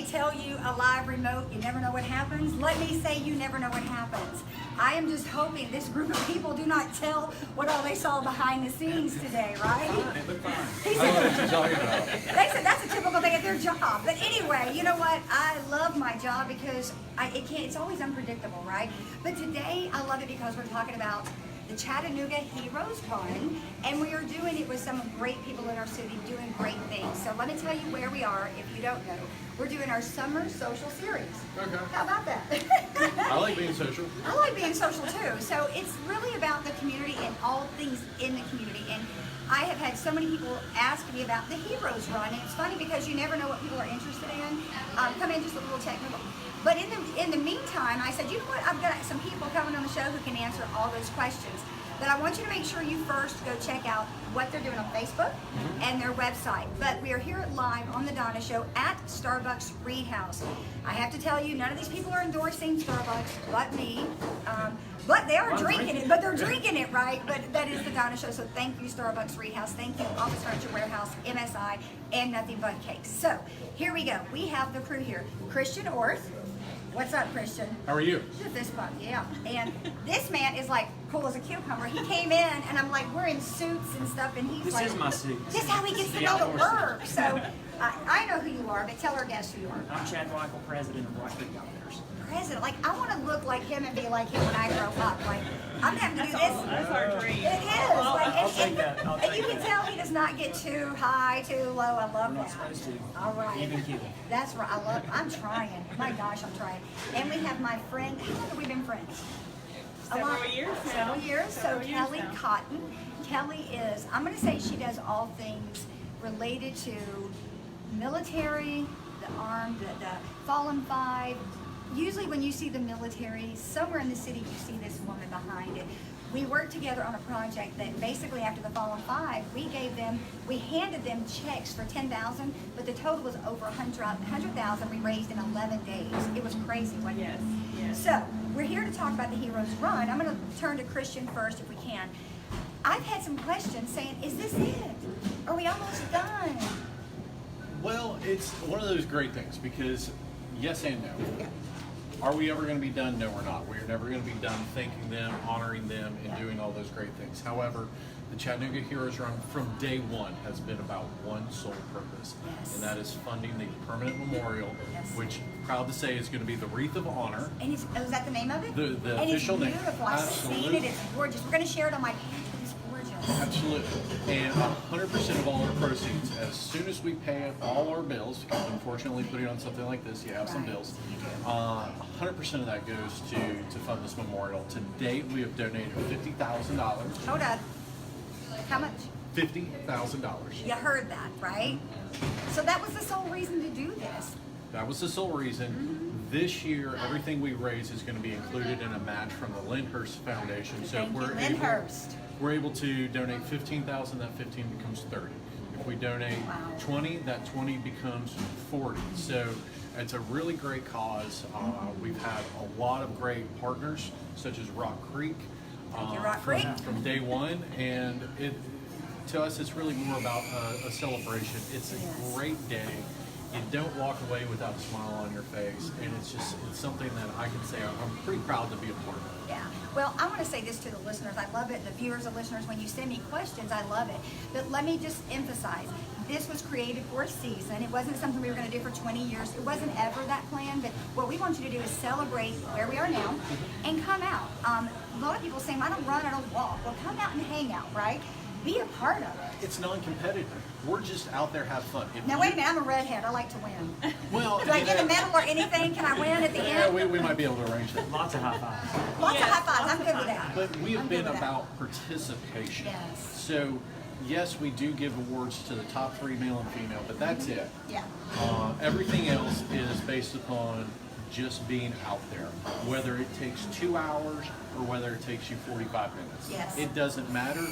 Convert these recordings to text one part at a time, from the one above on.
tell you a live remote, you never know what happens. Let me say you never know what happens. I am just hoping this group of people do not tell what all they saw behind the scenes today, right? He said, they said that's a typical day at their job. But anyway, you know what? I love my job because it's always unpredictable, right? But today I love it because we're talking about the Chattanooga Heroes Run, and we are doing it with some great people in our city doing great things. So let me tell you where we are if you don't know. We're doing our summer social series. Okay. How about that? I like being social. I like being social too. So it's really about the community and all things in the community. And I have had so many people ask me about the Heroes Run, and it's funny because you never know what people are interested in. Come in just a little technical. But in the meantime, I said, you know what? I've got some people coming on the show who can answer all those questions. But I want you to make sure you first go check out what they're doing on Facebook and their website. But we are here live on the Donna Show at Starbucks Reed House. I have to tell you, none of these people are endorsing Starbucks, but me. But they are drinking it, but they're drinking it, right? But that is the Donna Show, so thank you, Starbucks Reed House. Thank you, Office Furniture Warehouse, MSI, and Nothing But Cakes. So here we go. We have the crew here. Christian Orth. What's up, Christian? How are you? Just this bump, yeah. And this man is like cool as a cucumber. He came in, and I'm like, we're in suits and stuff, and he's like, This is my suit. this is how he gets to know the work. So I know who you are, but tell our guests who you are. I'm Chad Michael, president of Rock Creek Outfitters. President, like I want to look like him and be like him when I grow up. Like I'm having to do this. That's our dream. It is. Like, I'll take that. I'll and take you can that. tell he does not get too high, too low. I love I'm not that. supposed to. All right. Even Cuban. That's right. I'm trying. My gosh, I'm trying. And we have my friend. How long have we been friends? Several years now. Several years. So Several years Kelly now. Cotton. Kelly is, I'm going to say she does all things related to military, the armed, the Fallen Five. Usually when you see the military, somewhere in the city you see this woman behind it. We worked together on a project that basically after the Fallen Five, we handed them checks for $10,000, but the total was over $100,000 we raised in 11 days. It was crazy, wasn't it? Yes, yes. So, we're here to talk about the Heroes Run. I'm going to turn to Christian first if we can. I've had some questions saying, is this it? Are we almost done? Well, it's one of those great things because yes and no. Yeah. Are we ever going to be done? No, we're not. We're never going to be done thanking them, honoring them, and doing all those great things. However, the Chattanooga Heroes Run from day one has been about one sole purpose, Yes. and that is funding the permanent memorial, Yes. which, proud to say, is going to be the Wreath of Honor. And is that the name of it? The and official name. It's beautiful. I've seen it. Absolutely. It's gorgeous. We're going to share it on my page, but it's gorgeous. Absolutely. And 100% of all our proceeds, as soon as we pay all our bills, because unfortunately putting on something like this, you have some Right. bills, 100% of that goes to fund this memorial. To date, we have donated $50,000. Hold on. How much? $50,000. You heard that, right? So that was the sole reason to do this. That was the sole reason. This year, everything we raise is going to be included in a match from the Lyndhurst Foundation. So Thank you, if Lyndhurst. we're able to donate 15,000, that 15 becomes 30. If we donate Wow. 20, that 20 becomes 40. So it's a really great cause. We've had a lot of great partners, such as Rock Creek. Thank you, Rock Creek. From day one, and to us, it's really more about a celebration. It's a Yes. great day. You don't walk away without a smile on your face, and it's something that I can say I'm pretty proud to be a part of. Yeah. Well, I want to say this to the listeners. I love it. The viewers and listeners, when you send me questions, I love it. But let me just emphasize, this was created for a season. It wasn't something we were going to do for 20 years. It wasn't ever that plan. But what we want you to do is celebrate where we are now and come out. A lot of people say, I don't run, I don't walk. Well, come out and hang out, right? Be a part of it. It's non-competitive. We're just out there have fun. If Now, you- wait a minute. I'm a redhead. I like to win. Well, Do I you get a know, medal or anything? Can I win at the yeah, end? we might be able to arrange that. Lots of high fives. Lots Yes, of high fives. lots I'm of good with high that. But we I'm have good been with that. about participation. Yes. So, yes, we do give awards to the top 3 male and female, but that's it. Yeah. Everything else is based upon just being out there, whether it takes 2 hours or whether it takes you 45 minutes. Yes. It doesn't matter.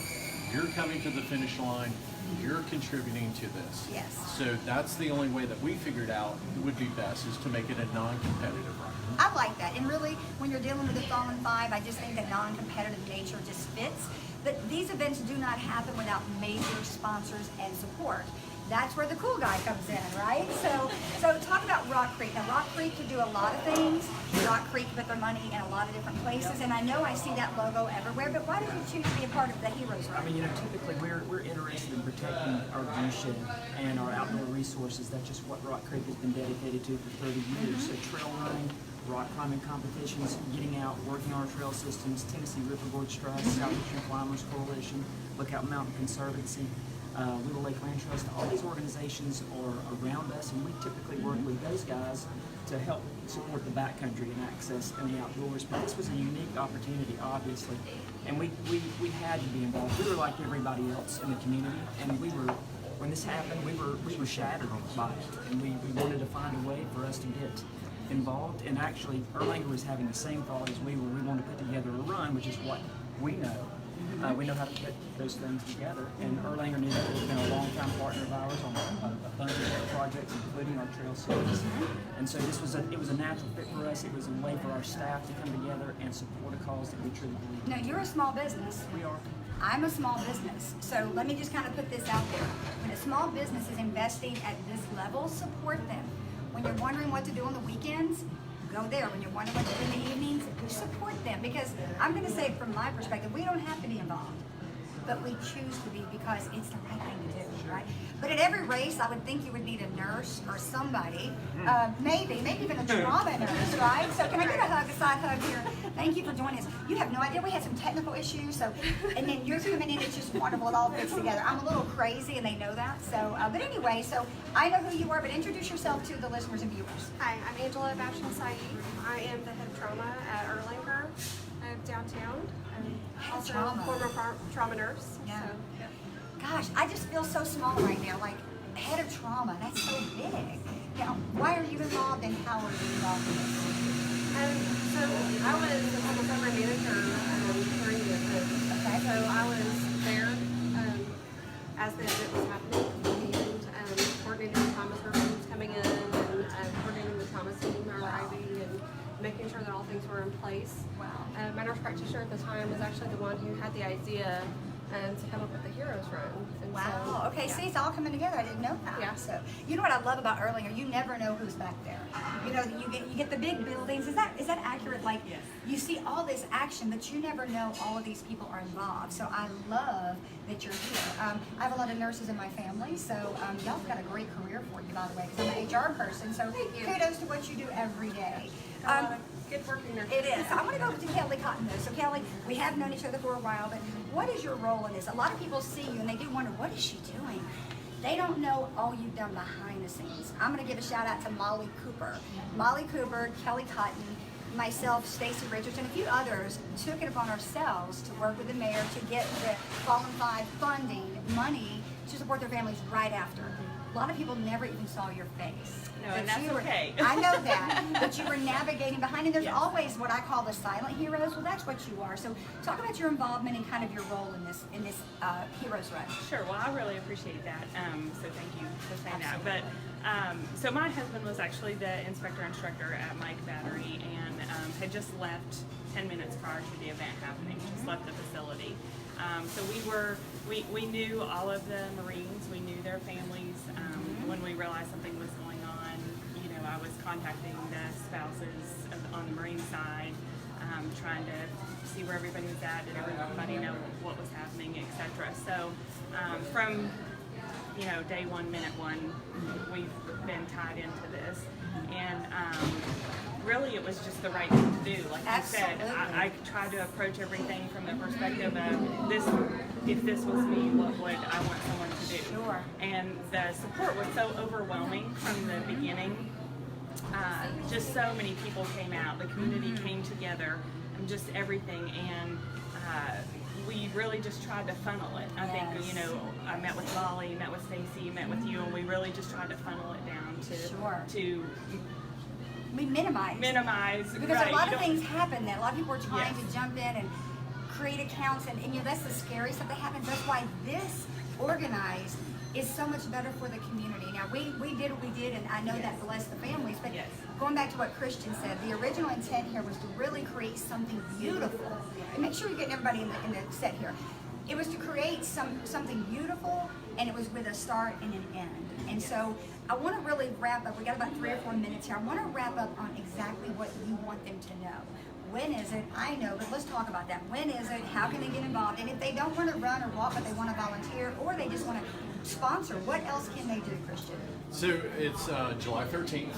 You're coming to the finish line. You're contributing to this. Yes. So that's the only way that we figured out would be best is to make it a non-competitive run. I like that. And really, when you're dealing with the Fallen Five, I just think that non-competitive nature just fits. But these events do not happen without major sponsors and support. that's where the cool guy comes in, right? So talk about Rock Creek. Now, Rock Creek can do a lot of things. Rock Creek put their money in a lot of different places, and I know I see that logo everywhere, but why did you choose to be a part of the Heroes I Run? mean, typically we're interested in protecting our viewshed and our outdoor resources. That's just what Rock Creek has been dedicated to for 30 years. So trail running, rock climbing competitions, getting out, working our trail systems, Tennessee River Gorge Trust, Southeastern Climbers Coalition, Lookout Mountain Conservancy, Little Lake Land Trust. All these organizations are around us, and we typically work with those guys to help support the backcountry and access in the outdoors. But this was a unique opportunity, obviously, and we had to be involved. We were like everybody else in the community, and when this happened, we were shattered by it, and we wanted to find a way for us to get involved. And actually, Erlanger was having the same thought as we were. We wanted to put together a run, which is what we know. We know how to put those things together. And Erlanger knew that has been a long-time partner of ours on a bunch of other projects, including our trail series. And so it was a natural fit for us. It was a way for our staff to come together and support a cause that we truly believe in. Now, you're a small business. We are. I'm a small business, so let me just kind of put this out there. When a small business is investing at this level, support them. When you're wondering what to do on the weekends, go there. When you're wondering what to do in the evenings, support them. Because I'm going to say, from my perspective, we don't have to be involved, but we choose to be because it's the right thing to do, right? But at every race, I would think you would need a nurse or somebody, maybe even a trauma nurse, right? So can I get a side hug here? Thank you for joining us. You have no idea, we had some technical issues, so, and then you're coming in, it's just wonderful, it all fits together. I'm a little crazy and they know that, so, but anyway, so I know who you are, but introduce yourself to the listeners and viewers. Hi, I'm Angela Basham Saeed. I am the head of trauma at Erlanger downtown. I'm also trauma. a former trauma nurse. Yeah. So, Gosh, I just feel so small right now, like head of trauma, that's so big. Now, why are you involved and how are you involved in this? so I was the public program manager during the event. Okay. So I was there as the event was happening and coordinating the trauma surgeons coming in and coordinating the trauma team arriving and making sure that all things were in place. Wow. My nurse practitioner at the time was actually the one who had the idea to come up with the Heroes Run. And Wow. so, Okay, yeah. see, it's all coming together. I didn't know that. Yeah. So, you know what I love about Erlanger? You never know who's back there. You know, you get the big buildings. Is that accurate? Like, you see all this action, but you never know all of these people are involved. So I love that you're here. I have a lot of nurses in my family, so y'all have got a great career for you, by the way, because I'm an HR person. So kudos to what you do every day. Good working nurse. It is. I want to go to Kelly Cotton though. So Kelly, we have known each other for a while, but what is your role in this? A lot of people see you and they do wonder, what is she doing? They don't know all you've done behind the scenes. I'm going to give a shout out to Molly Cooper. Molly Cooper, Kelly Cotton, myself, Stacy Richards, and a few others took it upon ourselves to work with the mayor to get the Fallen 5 funding, money to support their families right after. A lot of people never even saw your face. No, But and that's you were- okay. I know that, but you were navigating behind, and there's always what I call the silent heroes. Well, that's what you are. So, talk about your involvement and kind of your role in this Heroes Run. Sure. Well, I really appreciate that. So thank you for saying that. But so my husband was actually the instructor at Mike Battery and had just left 10 minutes prior to the event happening. Just left the facility. So we knew all of the Marines. We knew their families. When we realized something was going on, you know, I was contacting the spouses on the Marine side, trying to see where everybody was at, did everybody know what was happening, etc. So from day one, minute one, we've been tied into this, and really it was just the right thing to do. Like you said, I tried to approach everything from the perspective of this. If this was me, what would I want someone to do? Sure. And the support was so overwhelming from the beginning. Just so many people came out. The community came together, and just everything. And we really just tried to funnel it. I think, I met with Molly, met with Stacy, met with you, and we really just tried to funnel it down to We minimize. Because right, a lot of things happen that a lot of people are trying to jump in and create accounts, and that's the scary stuff that happens. That's why this organized is so much better for the community. Now, we did what we did, and I know that blessed the families, but going back to what Christian said, the original intent here was to really create something beautiful. And make sure you're getting everybody in the set here. it was to create something beautiful, and it was with a start and an end. And so I want to really wrap up. We got about 3 or 4 minutes here. I want to wrap up on exactly what you want them to know. When is it? I know, but let's talk about that. When is it? How can they get involved? And if they don't want to run or walk, but they want to volunteer, or they just want to sponsor, what else can they do, Christian? So it's July 13th.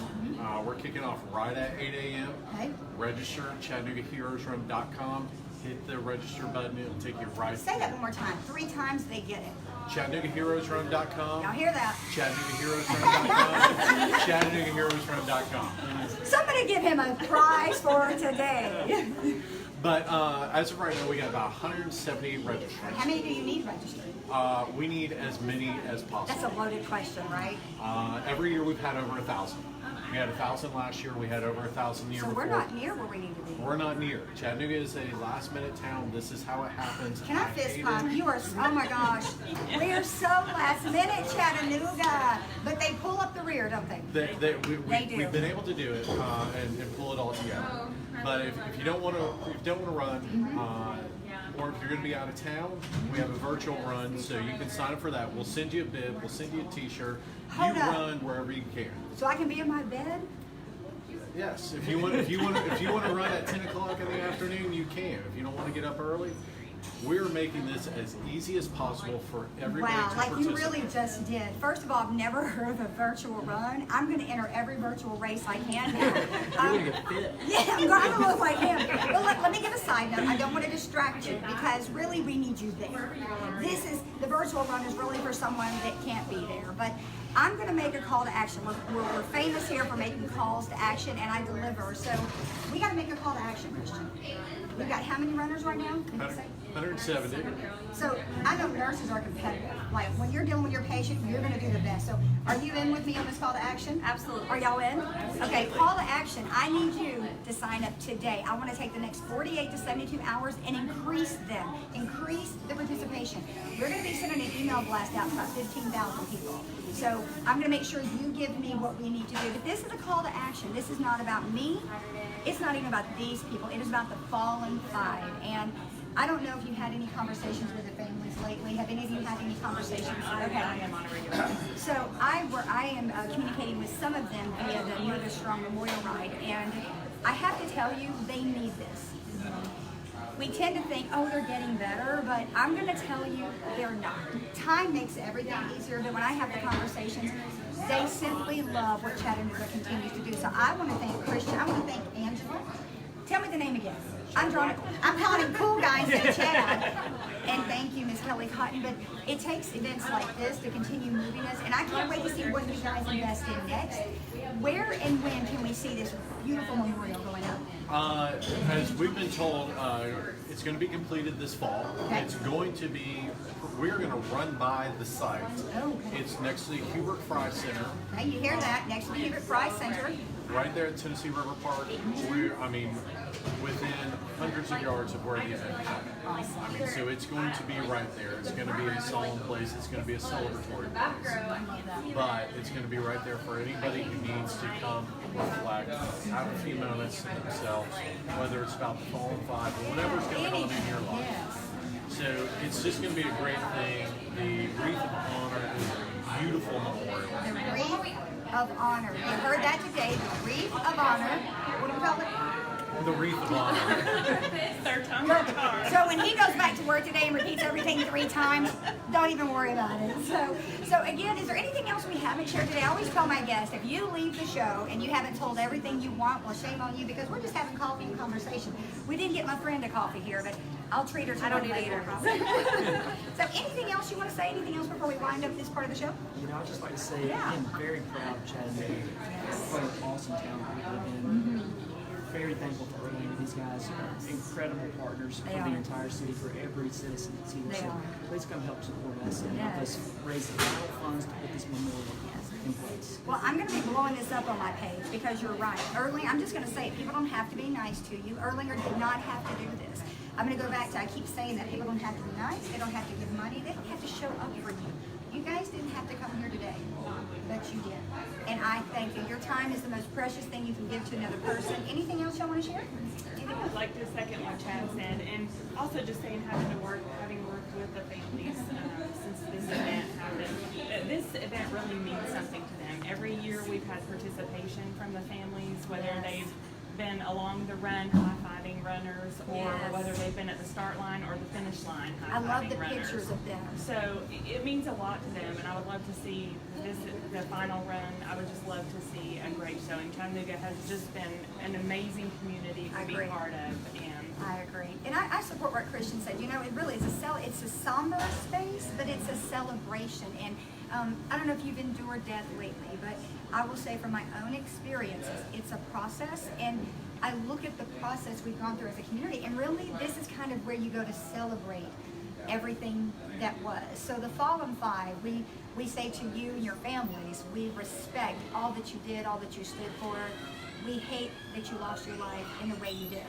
We're kicking off right at 8 a.m. Okay. Register, ChattanoogaHeroesRun.com. Hit the register button. It'll take you right. Say that one more time. 3 times they get it. ChattanoogaHeroesRun.com. Y'all hear that? ChattanoogaHeroesRun.com. ChattanoogaHeroesRun.com. Somebody give him a prize for today. But as of right now, we got about 170 registrants. How many do you need registered? We need as many as possible. That's a loaded question, right? Every year we've had over 1,000. We had 1,000 last year. We had over 1,000 the year So before. we're not near where we need to be. We're not near. Chattanooga is a last-minute town. This is how it happens. Can I fist hate pump? it. You are, oh my gosh. We are so last minute, Chattanooga. But they pull up the rear, don't they? They do. We've been able to do it and pull it all together. But if you don't want to run, or if you're going to be out of town, we have a virtual run, so you can sign up for that. We'll send you a bib, we'll send you a T-shirt. Hold you up. run wherever you can. So I can be in my bed? Yes, if you want to run at 10 o'clock in the afternoon, you can. If you don't want to get up early, we're making this as easy as possible for everybody Wow, to like you participate. really just did. First of all, I've never heard of a virtual run. I'm going to enter every virtual race I can now. You're gonna get fit. Yeah, I'm going to look like him. But let me give a side note. I don't want to distract you because really we need you there. The virtual run is really for someone that can't be there. But I'm going to make a call to action. We're famous here for making calls to action, and I deliver. So we got to make a call to action, Christian. We've got how many runners right now? Did you say? 170. So I know nurses are competitive. Like when you're dealing with your patient, you're going to do the best. So are you in with me on this call to action? Absolutely. Are y'all in? Okay, call to action. I need you to sign up today. I want to take the next 48 to 72 hours and increase them. Increase the participation. We're going to be sending an email blast out to about 15,000 people. So I'm going to make sure you give me what we need to do. But this is a call to action. This is not about me. It's not even about these people. It is about the fallen 5. And I don't know if you had any conversations with the families lately. Have any of you had any conversations? Okay. I am on a regular basis. So I am communicating with some of them via the Move Us Strong Memorial Ride, and I have to tell you, they need this. We tend to think, oh, they're getting better, but I'm going to tell you they're not. Time makes everything easier, but when I have the conversations, they simply love what Chattanooga continues to do. So I want to thank Christian. I want to thank Angela. Tell me the name again. I'm calling him cool guy instead of Chad. And thank you, Ms. Kelly Cotton. But it takes events like this to continue moving us, and I can't wait to see what you guys invest in next. Where and when can we see this beautiful memorial going up? As we've been told, it's going to be completed this fall. Okay. It's going to be, we're going to run by the site. Oh, okay. It's next to the Hubert Fry Center, Now you hear that, next to the Hubert Fry Center. right there at Tennessee River Park. Within hundreds of yards of where the event is at. So it's going to be right there. It's going to be a solemn place. It's going to be a celebratory place. But it's going to be right there for anybody who needs to come reflect, have a few moments to themselves, whether it's about the fallen 5 or whatever's going on in your life. Yes. So it's just going to be a great thing. The Wreath of Honor is a beautiful memorial. The Wreath of Honor. You heard that today, the Wreath of Honor. What do we call it? The Wreath of Honor. Third time the charm. So when he goes back to work today and repeats everything 3 times, don't even worry about it. So again, is there anything else we haven't shared today? I always tell my guests, if you leave the show and you haven't told everything you want, well, shame on you, because we're just having coffee and conversation. We didn't get my friend a coffee here, but I'll treat her to I don't one need later. either coffee. So anything else you want to say? Anything else before we wind up this part of the show? You know, I'd just like to say, Yeah. I'm very proud of Chattanooga. What an awesome town we live in. Very thankful for Ernie and these guys. Incredible partners They for are. the entire city, for every citizen that's here. They So are. please come help support us and help Yes. us raise the vital funds to put this memorial in place. Well, I'm going to be blowing this up on my page because you're right. Erling, I'm just going to say it. People don't have to be nice to you. Erlinger did not have to do this. I'm going to go back to, I keep saying that people don't have to be nice. They don't have to give money. They don't have to show up for you. You guys didn't have to come here today, but you did. And I thank you. Your time is the most precious thing you can give to another person. Anything else y'all want to share? Anything like to second what Chad said, and also just saying having worked with the families since this event happened. This event really means something to them. Every year we've had participation from the families, whether they've been along the run high-fiving runners, or whether they've been at the start line or the finish line I love high-fiving the runners. pictures of them. So it means a lot to them, and I would love to see the final run. I would just love to see a great showing. Chattanooga has just been an amazing community I to be agree. part of, and I agree, and I support what Christian said. You know, it really is it's a somber space, but it's a celebration. And I don't know if you've endured death lately, but I will say from my own experiences, it's a process, and I look at the process we've gone through as a community, and really this is kind of where you go to celebrate everything that was. So the Fallen Five, we say to you and your families, we respect all that you did, all that you stood for. We hate that you lost your life in the way you did.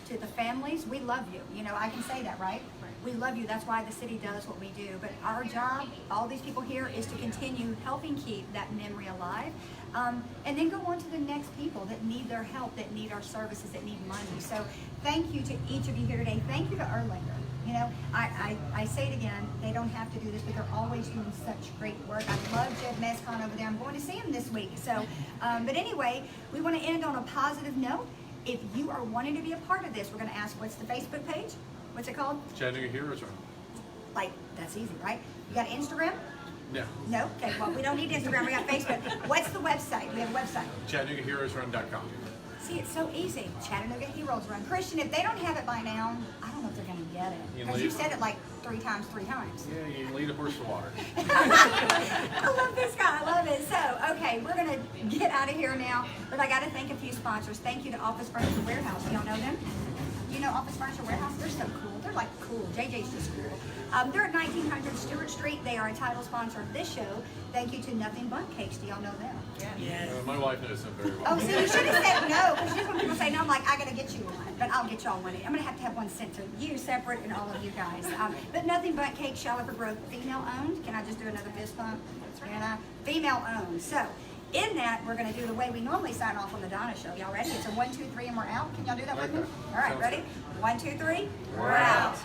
To the families, we love you. You know, I can say that, right? We love you. That's why the city does what we do. But our job, all these people here, is to continue helping keep that memory alive. And then go on to the next people that need their help, that need our services, that need money. So thank you to each of you here today. Thank you to Erlanger. You know, I say it again, they don't have to do this, but they're always doing such great work. I love Jed Mescon over there. I'm going to see him this week. So, but anyway, we want to end on a positive note. If you are wanting to be a part of this, we're going to ask, what's the Facebook page? What's it called? Chattanooga Heroes Run. Like, that's easy, right? You got Instagram? No. No? Okay, well, we don't need Instagram. We got Facebook. What's the website? We have a website. ChattanoogaHeroesRun.com. See, it's so easy. Chattanooga Heroes Run. Christian, if they don't have it by now, I don't know if they're going to get it. You Because leave- you've said it like three times. Yeah, you lead a horse to water. I love this guy. I love it. So, okay, we're going to get out of here now. But I got to thank a few sponsors. Thank you to Office Furniture Warehouse. Y'all know them? You know Office Furniture Warehouse? They're so cool. They're like cool. JJ's just cool. They're at 1900 Stewart Street. They are a title sponsor of this show. Thank you to Nothing But Cakes. Do y'all know them? yes. My wife knows them very well. Oh, see, you should have said no, because usually when people say no, I'm like, I gotta get you one, but I'll get y'all one. I'm gonna have one sent to you separate and all of you guys. But Nothing But Cake, Charlotte Grove, female owned. Can I just do another fist bump? And female owned. So, in that, we're gonna do the way we normally sign off on the Donna Show. Y'all ready? It's a 1, 2, 3, and we're out. Can y'all do that with me? Okay. All right, Sounds ready? good. 1, 2, 3. We're out.